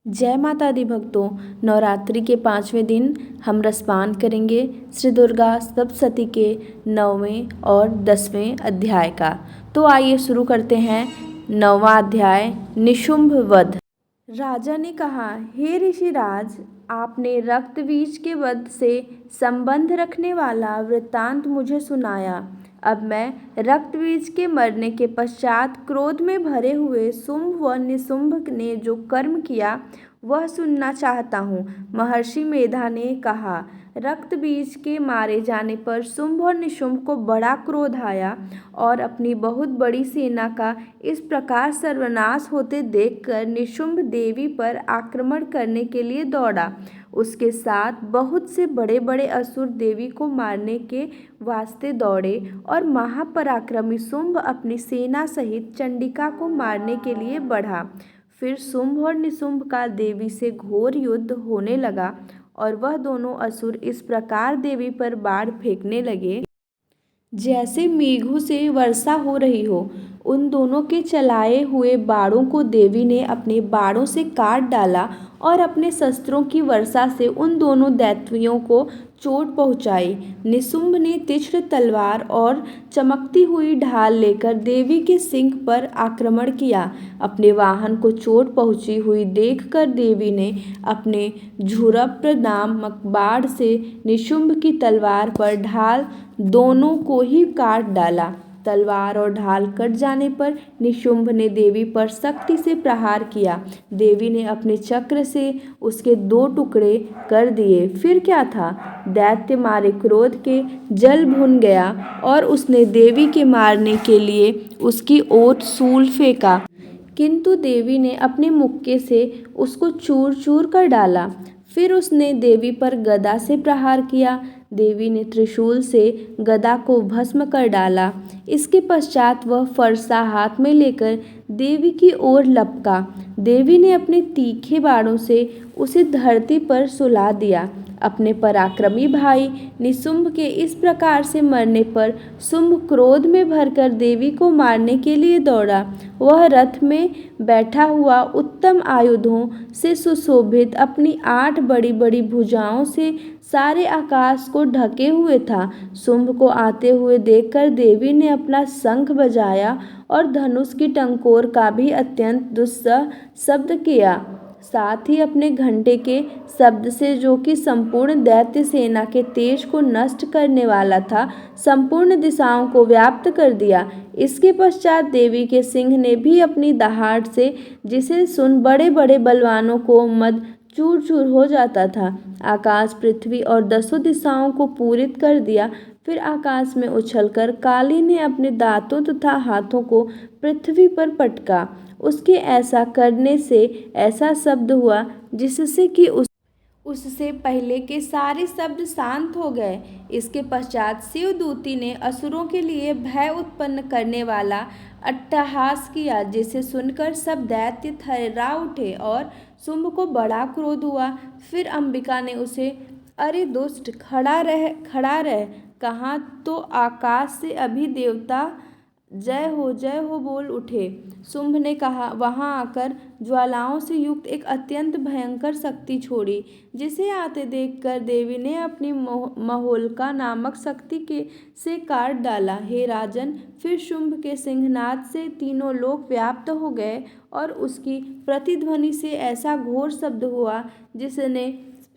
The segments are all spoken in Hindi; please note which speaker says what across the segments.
Speaker 1: जय माता दी भक्तों। नवरात्रि के 5वें दिन हम रसपान करेंगे श्री दुर्गा सप्तशती के 9वें और 10वें अध्याय का। तो आइए शुरू करते हैं। 9वां अध्याय निशुंभ वध। राजा ने कहा, हे ऋषिराज, आपने रक्तबीज के वध से संबंध रखने वाला वृत्तांत मुझे सुनाया। अब मैं रक्तबीज के मरने के पश्चात क्रोध में भरे हुए शुंभ व निशुंभ ने जो कर्म किया वह सुनना चाहता हूँ। महर्षि मेधा ने कहा, रक्तबीज के मारे जाने पर शुंभ और निशुंभ को बड़ा क्रोध आया और अपनी बहुत बड़ी सेना का इस प्रकार सर्वनाश होते देखकर निशुंभ देवी पर आक्रमण करने के लिए दौड़ा। उसके साथ बहुत से बड़े बड़े असुर देवी को मारने के वास्ते दौड़े और महापराक्रमी शुंभ अपनी सेना सहित चंडिका को मारने के लिए बढ़ा। फिर शुंभ और निशुंभ का देवी से घोर युद्ध होने लगा और वह दोनों असुर इस प्रकार देवी पर बाण फेंकने लगे जैसे मेघों से वर्षा हो रही हो। उन दोनों के चलाए हुए बाणों को देवी ने अपने बाणों से काट डाला और अपने शस्त्रों की वर्षा से उन दोनों दैत्यों को चोट पहुंचाई। निशुंभ ने तीक्ष्ण तलवार और चमकती हुई ढाल लेकर देवी के सिंह पर आक्रमण किया। अपने वाहन को चोट पहुंची हुई देखकर देवी ने अपने झुरप्र नामक बाण से निशुंभ की तलवार पर ढाल दोनों को ही काट डाला। तलवार और ढाल कट जाने पर निशुंभ ने देवी पर सख्ती से प्रहार किया। देवी ने अपने चक्र से उसके 2 टुकड़े कर दिए। फिर क्या था, दैत्य मारे क्रोध के जल भुन गया और उसने देवी के मारने के लिए उसकी ओर शूल फेंका, किंतु देवी ने अपने मुक्के से उसको चूर चूर कर डाला। फिर उसने देवी पर गदा से प्रहार किया। देवी ने त्रिशूल से गदा को भस्म कर डाला। इसके पश्चात वह फरसा हाथ में लेकर देवी की ओर लपका। देवी ने अपने तीखे बाणों से उसे धरती पर सुला दिया। अपने पराक्रमी भाई निशुंभ के इस प्रकार से मरने पर शुंभ क्रोध में भरकर देवी को मारने के लिए दौड़ा। वह रथ में बैठा हुआ उत्तम आयुधों से सुशोभित अपनी 8 बड़ी बड़ी भुजाओं से सारे आकाश को ढके हुए था। शुंभ को आते हुए देखकर देवी ने अपना शंख बजाया और धनुष की टंकोर का भी अत्यंत दुस्सह शब्द किया। साथ ही अपने घंटे के शब्द से, जो कि संपूर्ण दैत्य सेना के तेज को नष्ट करने वाला था, संपूर्ण दिशाओं को व्याप्त कर दिया। इसके पश्चात देवी के सिंह ने भी अपनी दहाड़ से, जिसे सुन बड़े बड़े बलवानों को मद चूर चूर हो जाता था, आकाश पृथ्वी और 10 दिशाओं को पूरित कर दिया। फिर आकाश में उछलकर काली ने अपने दांतों तथा हाथों को पृथ्वी पर पटका। उसके ऐसा करने से ऐसा शब्द हुआ जिससे कि उससे पहले के सारे शब्द शांत हो गए। इसके पश्चात शिवदूती ने असुरों के लिए भय उत्पन्न करने वाला अट्टहास किया, जिसे सुनकर सब दैत्य थर्रा उठे और शुंभ को बड़ा क्रोध हुआ। फिर अंबिका ने उसे, अरे दुष्ट, खड़ा रह, कहाँ। तो आकाश से अभी देवता जय हो बोल उठे। शुंभ ने कहा, वहां आकर ज्वालाओं से युक्त एक अत्यंत भयंकर शक्ति छोड़ी, जिसे आते देखकर देवी ने अपनी महोल्का नामक शक्ति के से काट डाला। हे राजन, फिर शुंभ के सिंहनाद से तीनों लोक व्याप्त हो गए और उसकी प्रतिध्वनि से ऐसा घोर शब्द हुआ जिसने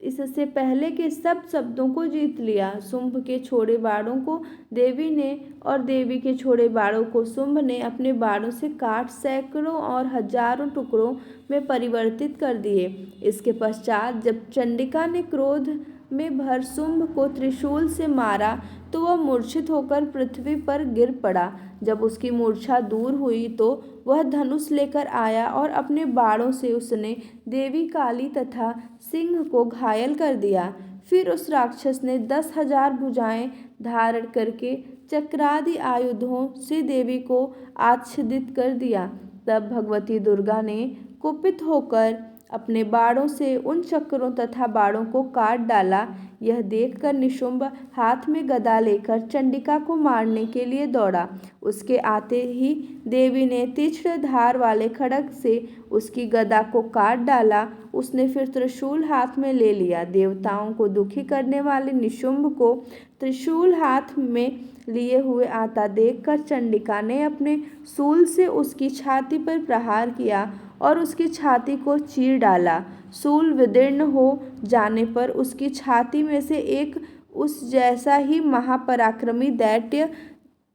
Speaker 1: इससे पहले के सब शब्दों को जीत लिया। शुंभ के छोड़े बाणों को देवी ने और देवी के छोड़े बाणों को शुंभ ने अपने बाणों से काट सैकड़ों और हजारों टुकड़ों में परिवर्तित कर दिए। इसके पश्चात जब चंडिका ने क्रोध में भर शुंभ को त्रिशूल से मारा तो वह मूर्छित होकर पृथ्वी पर गिर पड़ा। जब उसकी मूर्छा दूर हुई तो वह धनुष लेकर आया और अपने बाणों से उसने देवी काली तथा सिंह को घायल कर दिया। फिर उस राक्षस ने 10,000 भुजाएं धारण करके चक्रादि आयुधों से देवी को आच्छादित कर दिया। तब भगवती दुर्गा ने कुपित होकर अपने बाणों से उन चक्रों तथा बाणों को काट डाला। यह देखकर निशुंभ हाथ में गदा लेकर चंडिका को मारने के लिए दौड़ा। उसके आते ही देवी ने तीक्ष्ण धार वाले खड्ग से उसकी गदा को काट डाला। उसने फिर त्रिशूल हाथ में ले लिया। देवताओं को दुखी करने वाले निशुंभ को त्रिशूल हाथ में लिए हुए आता देखकर चंडिका ने अपने शूल से उसकी छाती पर प्रहार किया और उसकी छाती को चीर डाला। शूल विदीर्ण हो जाने पर उसकी छाती में से एक उस जैसा ही महापराक्रमी दैत्य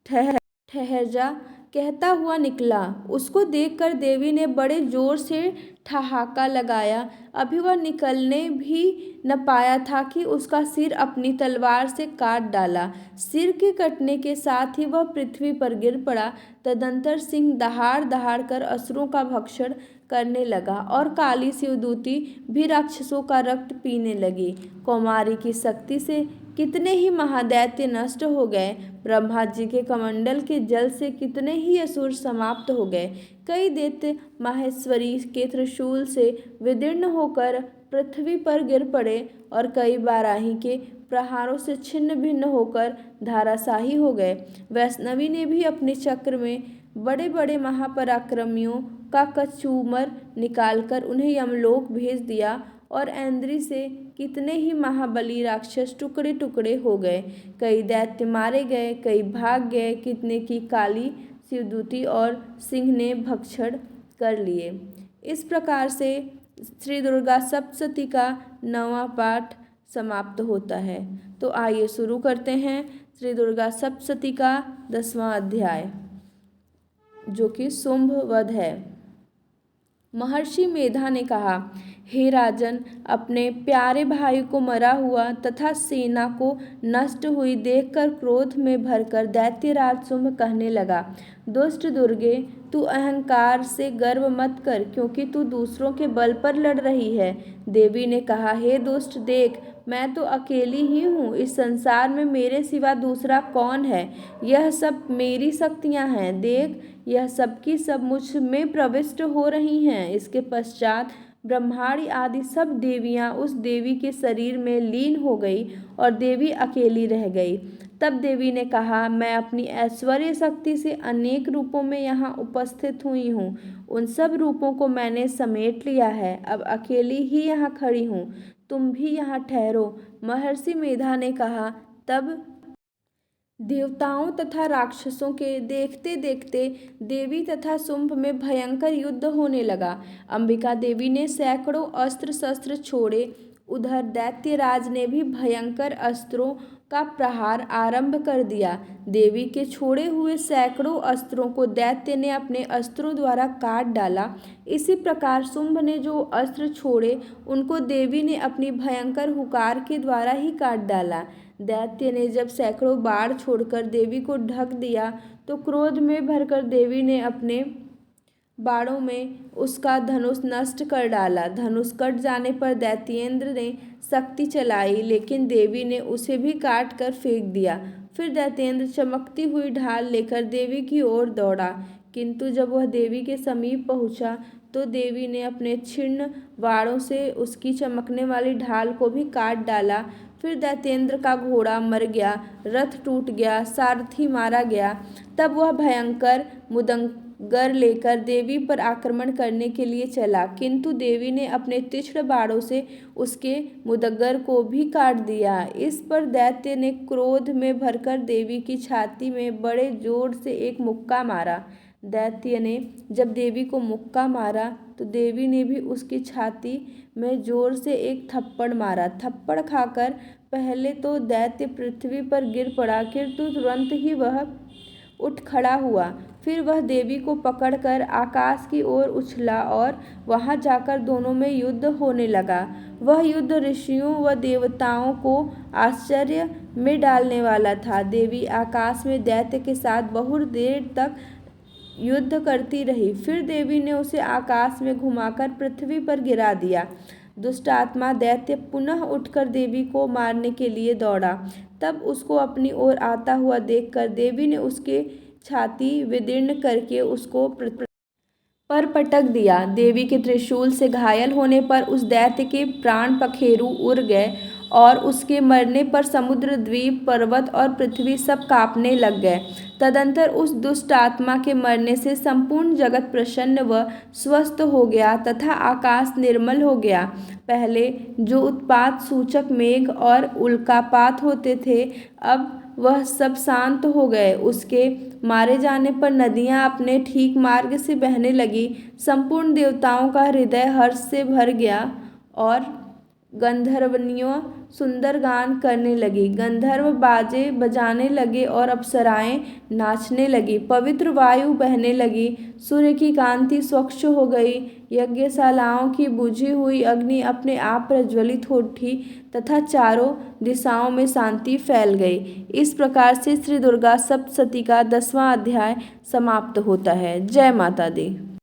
Speaker 1: ठहर जा कहता हुआ निकला। उसको देखकर देवी ने बड़े जोर से ठहाका लगाया। अभी वह निकलने भी न पाया था कि उसका सिर अपनी तलवार से काट डाला। सिर के कटने के साथ ही वह पृथ्वी पर गिर पड़ा। तदंतर सिंह दहाड़ दहाड़ कर असुरों का भक्षण करने लगा और काली शिवदूती भी राक्षसों का रक्त पीने लगी। कौमारी की शक्ति से कितने ही महादैत्य नष्ट हो गए। ब्रह्मा जी के कमंडल के जल से कितने ही असुर समाप्त हो गए। कई दैत्य माहेश्वरी के त्रिशूल से विदीर्ण होकर पृथ्वी पर गिर पड़े और कई बाराही के प्रहारों से छिन्न भिन्न होकर धाराशाही हो गए। वैष्णवी ने भी अपने चक्र में बड़े बड़े महापराक्रमियों का कचूमर निकालकर उन्हें यमलोक भेज दिया और ऐन्द्री से कितने ही महाबली राक्षस टुकड़े टुकड़े हो गए। कई दैत्य मारे गए, कई भाग गए, कितने की काली शिवदूती और सिंह ने भक्षण कर लिए। इस प्रकार से श्री दुर्गा सप्तशती का 9वां पाठ समाप्त होता है। तो आइए शुरू करते हैं श्री दुर्गा सप्तशती का 10वां अध्याय, जो कि शुंभ वध है। महर्षि मेधा ने कहा, हे राजन, अपने प्यारे भाई को मरा हुआ तथा सेना को नष्ट हुई देखकर क्रोध में भरकर दैत्यराज शुंभ कहने लगा, दुष्ट दुर्गे, तू अहंकार से गर्व मत कर, क्योंकि तू दूसरों के बल पर लड़ रही है। देवी ने कहा, हे दुष्ट, देख, मैं तो अकेली ही हूँ। इस संसार में मेरे सिवा दूसरा कौन है? यह सब मेरी शक्तियाँ हैं। देख, यह सब की सब मुझ में प्रविष्ट हो रही हैं। इसके पश्चात ब्रह्माणी आदि सब देवियाँ उस देवी के शरीर में लीन हो गई और देवी अकेली रह गई। तब देवी ने कहा, मैं अपनी ऐश्वर्य शक्ति से अनेक रूपों में यहाँ उपस्थित हुई हूँ। उन सब रूपों को मैंने समेट लिया है। अब अकेली ही यहाँ खड़ी हूँ। तुम भी यहाँ ठहरो। महर्षि मेधा ने कहा। तब देवताओं तथा राक्षसों के देखते देखते देवी तथा शुंभ में भयंकर युद्ध होने लगा। अंबिका देवी ने सैकड़ों अस्त्र शस्त्र छोड़े। उधर दैत्यराज ने भी भयंकर अस्त्रों का प्रहार आरंभ कर दिया। देवी के छोड़े हुए सैकड़ों अस्त्रों को दैत्य ने अपने अस्त्रों द्वारा काट डाला। इसी प्रकार शुंभ ने जो अस्त्र छोड़े उनको देवी ने अपनी भयंकर हुंकार के द्वारा ही काट डाला। दैत्य ने जब सैकड़ों बाढ़ छोड़कर देवी को ढक दिया तो क्रोध में भरकर देवी ने अपने बाणों में उसका धनुष नष्ट कर डाला। धनुष कट जाने पर दैत्येंद्र ने शक्ति चलाई, लेकिन देवी ने उसे भी काट कर फेंक दिया। फिर दैत्येंद्र चमकती हुई ढाल लेकर देवी की ओर दौड़ा, किंतु जब वह देवी के समीप पहुंचा तो देवी ने अपने क्षीण बाणों से उसकी चमकने वाली ढाल को भी काट डाला। फिर दैत्येंद्र का घोड़ा मर गया, रथ टूट गया, सारथी मारा गया। तब वह भयंकर मुदंगर लेकर देवी पर आक्रमण करने के लिए चला, किंतु देवी ने अपने तीक्ष्ण बाणों से उसके मुदंगर को भी काट दिया। इस पर दैत्य ने क्रोध में भरकर देवी की छाती में बड़े जोर से एक मुक्का मारा। दैत्य ने जब देवी को मुक्का मारा तो देवी ने भी उसकी छाती में जोर से एक थप्पड़ मारा। थप्पड़ खाकर पहले तो दैत्य पृथ्वी पर गिर पड़ा, किंतु तुरंत ही वह उठ खड़ा हुआ। फिर वह देवी को पकड़कर आकाश की ओर उछला और वहां जाकर दोनों में युद्ध होने लगा। वह युद्ध ऋषियों व देवताओं को आश्चर्य में डालने वाला था। देवी आकाश में दैत्य के साथ बहुत देर तक युद्ध करती रही। फिर देवी ने उसे आकाश में घुमाकर पृथ्वी पर गिरा दिया। दुष्ट आत्मा दैत्य पुनः उठकर देवी को मारने के लिए दौड़ा। तब उसको अपनी ओर आता हुआ देखकर देवी ने उसके छाती विदीर्ण करके उसको पर पटक दिया। देवी के त्रिशूल से घायल होने पर उस दैत्य के प्राण पखेरु उड़ गए और उसके मरने पर समुद्र, द्वीप, पर्वत और पृथ्वी सब कांपने लग गए। तदंतर उस दुष्ट आत्मा के मरने से संपूर्ण जगत प्रसन्न व स्वस्थ हो गया तथा आकाश निर्मल हो गया। पहले जो उत्पात सूचक मेघ और उल्कापात होते थे, अब वह सब शांत हो गए। उसके मारे जाने पर नदियां अपने ठीक मार्ग से बहने लगी। संपूर्ण देवताओं का हृदय हर्ष से भर गया और गंधर्वनियों सुंदर गान करने लगी। गंधर्व बाजे बजाने लगे और अप्सराएं नाचने लगी। पवित्र वायु बहने लगी। सूर्य की कांति स्वच्छ हो गई। यज्ञशालाओं की बुझी हुई अग्नि अपने आप प्रज्वलित हो उठी तथा चारों दिशाओं में शांति फैल गई। इस प्रकार से श्री दुर्गा सप्तशती का 10वां अध्याय समाप्त होता है। जय माता दी।